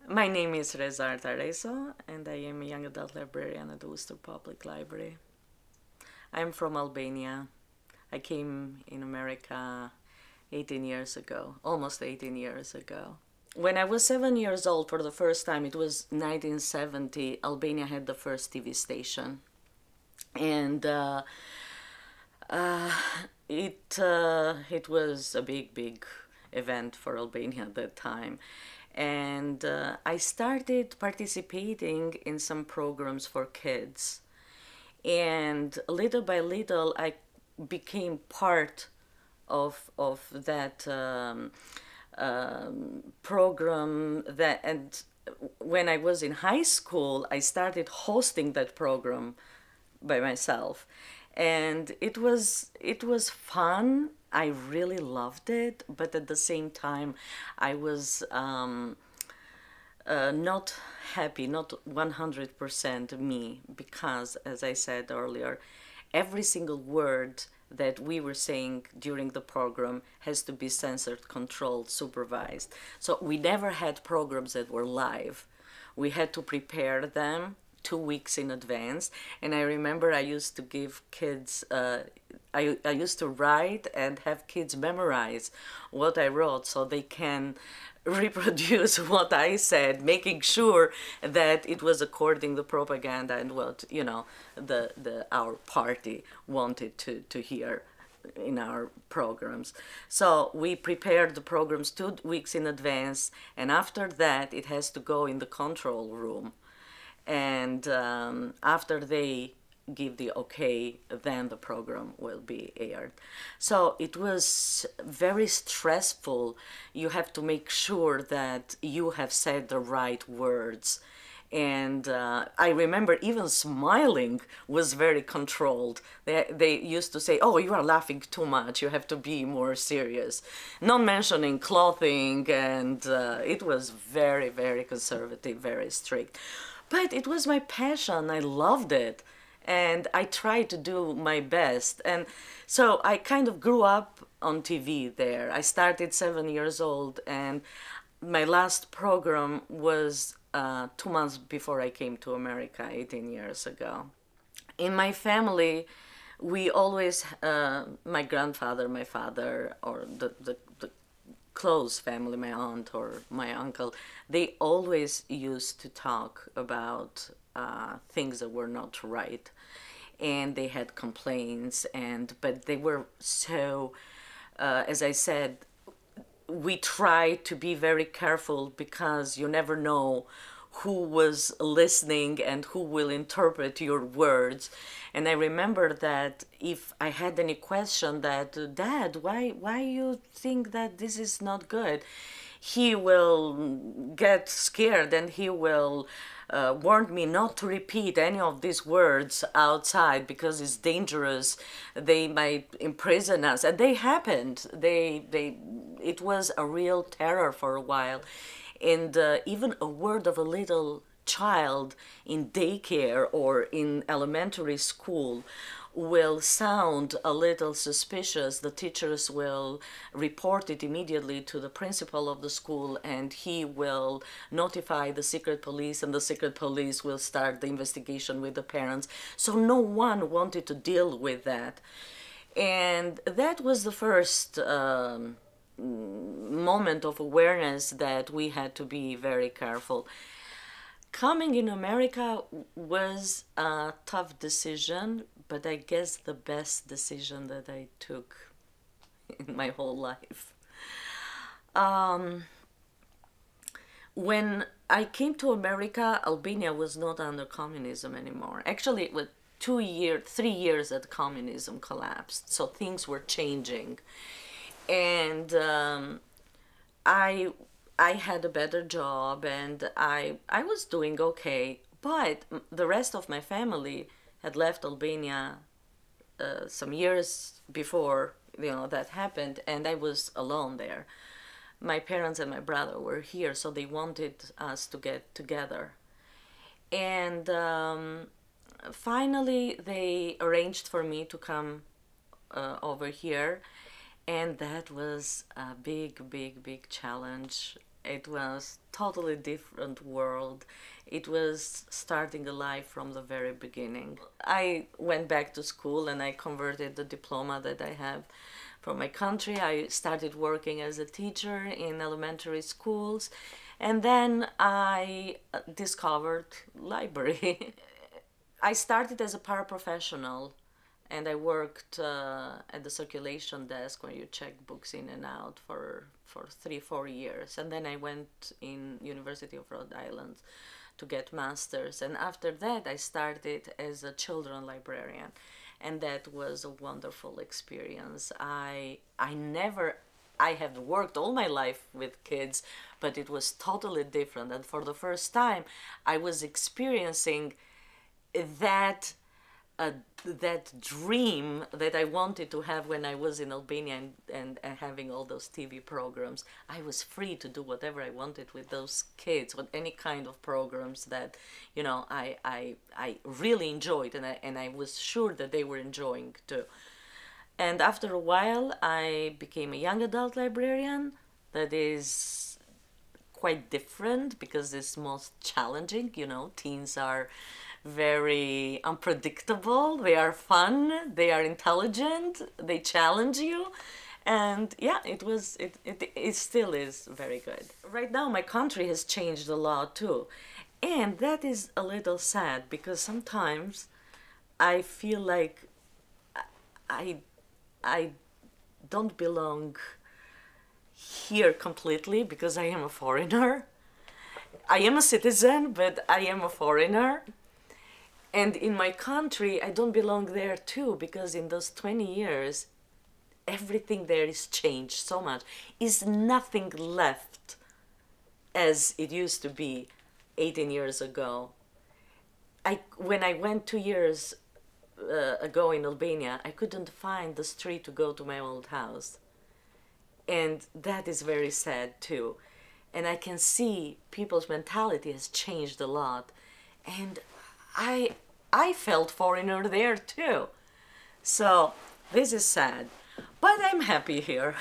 My name is Rezarta Rezo, and I am a young adult librarian at the Worcester Public Library. I'm from Albania. I came in America 18 years ago, almost 18 years ago. When I was 7 years old for the first time, it was 1970, Albania had the first TV station. And uh, it was a big event for Albania at that time, and I started participating in some programs for kids, and little by little I became part of that program that and when I was in high school, I started hosting that program by myself, and it was fun. I really loved it, but at the same time, I was not happy, not 100% me, because, as I said earlier, every single word that we were saying during the program has to be censored, controlled, supervised. So we never had programs that were live. We had to prepare them 2 weeks in advance. And I remember I used to give kids, I used to write and have kids memorize what I wrote so they can reproduce what I said, making sure that it was according to propaganda and what, the our party wanted to hear in our programs. So we prepared the programs 2 weeks in advance, and after that it has to go in the control room. And after they give the okay, then the program will be aired. So it was very stressful. You have to make sure that you have said the right words. And I remember even smiling was very controlled. They used to say, oh, you are laughing too much, you have to be more serious. Not mentioning clothing, and it was very conservative, very strict. But it was my passion, I loved it, and I tried to do my best. And so I kind of grew up on TV there. I started 7 years old, and my last program was 2 months before I came to America 18 years ago. In my family, we always, my grandfather, my father, or the close family, my aunt or my uncle, they always used to talk about things that were not right, and they had complaints, but they were so, as I said, we try to be very careful because you never know who was listening and who will interpret your words. And I remember that if I had any question that, Dad, why you think that this is not good? He will get scared and he will warn me not to repeat any of these words outside because it's dangerous. They might imprison us, and they happened. It was a real terror for a while, and even a word of a little child in daycare or in elementary school will sound a little suspicious. The teachers will report it immediately to the principal of the school, and he will notify the secret police, and the secret police will start the investigation with the parents. So no one wanted to deal with that. And that was the first moment of awareness that we had to be very careful. Coming in America was a tough decision, but I guess the best decision that I took in my whole life. Um, when I came to America, Albania was not under communism anymore. Actually, it was 2 years, 3 years that communism collapsed, so things were changing. And I I had a better job, and I was doing okay, but the rest of my family had left Albania some years before that happened, and I was alone there. My parents and my brother were here, so they wanted us to get together. And finally, they arranged for me to come over here, and that was a big challenge. It was totally different world. It was starting a life from the very beginning. I went back to school and I converted the diploma that I have from my country. I started working as a teacher in elementary schools, and then I discovered library. I started as a paraprofessional, and I worked at the circulation desk where you check books in and out for 3-4 years, and then I went in University of Rhode Island to get masters, and after that I started as a children librarian, and that was a wonderful experience. I have worked all my life with kids, but it was totally different, and for the first time I was experiencing that that dream that I wanted to have when I was in Albania, and having all those TV programs. I was free to do whatever I wanted with those kids, with any kind of programs that, I really enjoyed, and I was sure that they were enjoying too. And after a while, I became a young adult librarian. That is quite different because it's most challenging. Teens are very unpredictable, they are fun, they are intelligent, they challenge you, and yeah, it still is very good. Right now my country has changed a lot too, and that is a little sad because sometimes I feel like I I don't belong here completely because I am a foreigner. I am a citizen, but I am a foreigner. And in my country, I don't belong there too, because in those 20 years, everything there is changed so much. Is nothing left as it used to be 18 years ago. When I went 2 years ago in Albania, I couldn't find the street to go to my old house. And that is very sad too. And I can see people's mentality has changed a lot. And I felt foreigner there too. So this is sad, but I'm happy here.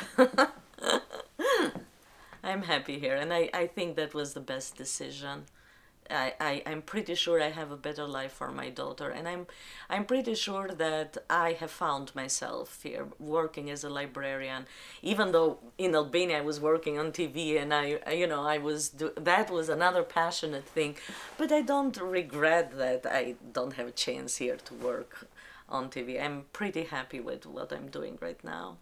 I'm happy here, and I think that was the best decision. I'm pretty sure I have a better life for my daughter, and I'm pretty sure that I have found myself here working as a librarian. Even though in Albania I was working on TV, and that was another passionate thing, but I don't regret that I don't have a chance here to work on TV. I'm pretty happy with what I'm doing right now.